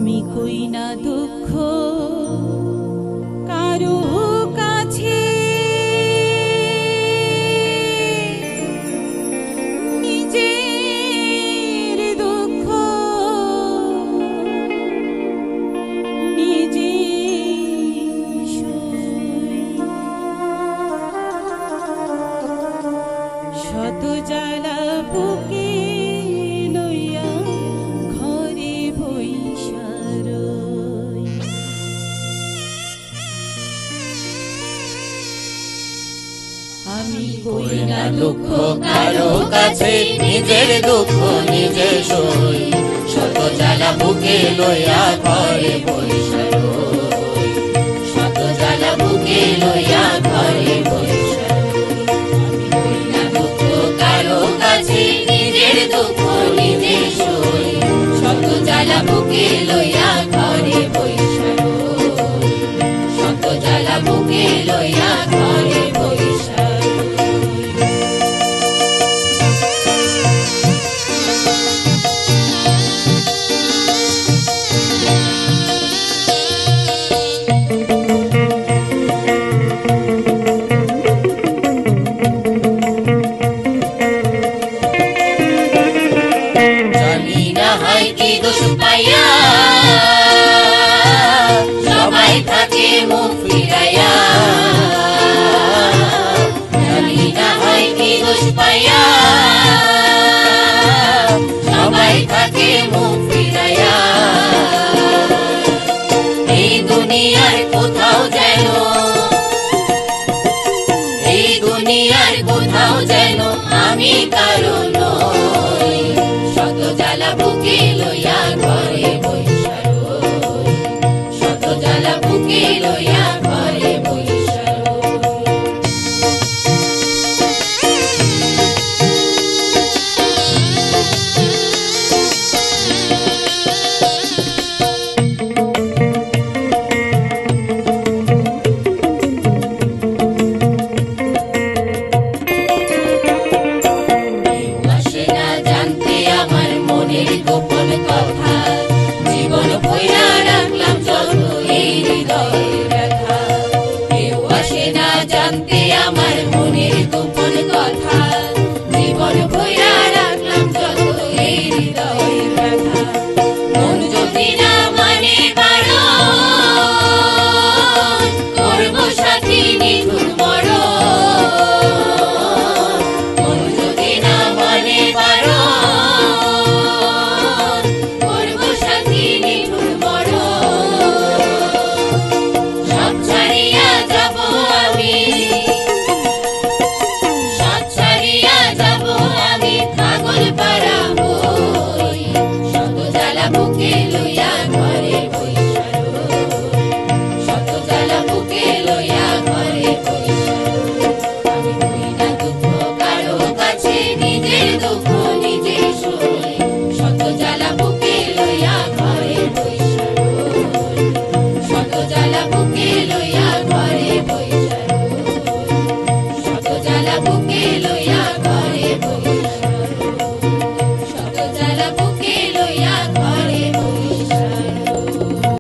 আমি কই না দুঃখ কারো কাছে, নিজের দুঃখ নিজে সই। শত জ্বালা বুকে লইয়া ঘরে বইসা রই। আমি কই না দুঃখ কারো কাছে, নিজের দুঃখ নিজে সই। শত জ্বালা বুকে লইয়া ঘরে বইসা রই। শত জ্বালা বুকে লইয়া ঘরে বইসা রই। আমি কই না দুঃখ কারো কাছে, নিজের দুঃখ নিজে সই। শত জ্বালা বুকে লইয়া ঘরে বইসা রই। শত জ্বালা বুকে লইয়া ঘরে বইসা রই। জানি না হয় কি দোষ পাইয়া সবাই থাকে মুখ ফিরাইয়া। জানি না হয় কি দোষ পাইয়া সবাই থাকে মুখ ফিরাইয়া। এই দুনিয়ার কোথাও যেন, এই দুনিয়ার কোথাও যেন আমি কারো নই। শত জ্বালা বুকে লইয়া ঘরে বইসা রই। শত জ্বালা বুকে লইয়া ঘরে বইসা রই। কেউ আসে না জানতে আমার মনের গোপন কথা। জীবন ভইরা রাখলাম যত এই হৃদয়ের ব্যথা। কেউ আসে না জানতে আমার মনের গোপন কথা। জীবন ভইরা রাখলাম যত এই হৃদয়ের ব্যথা। মন যদি না মানে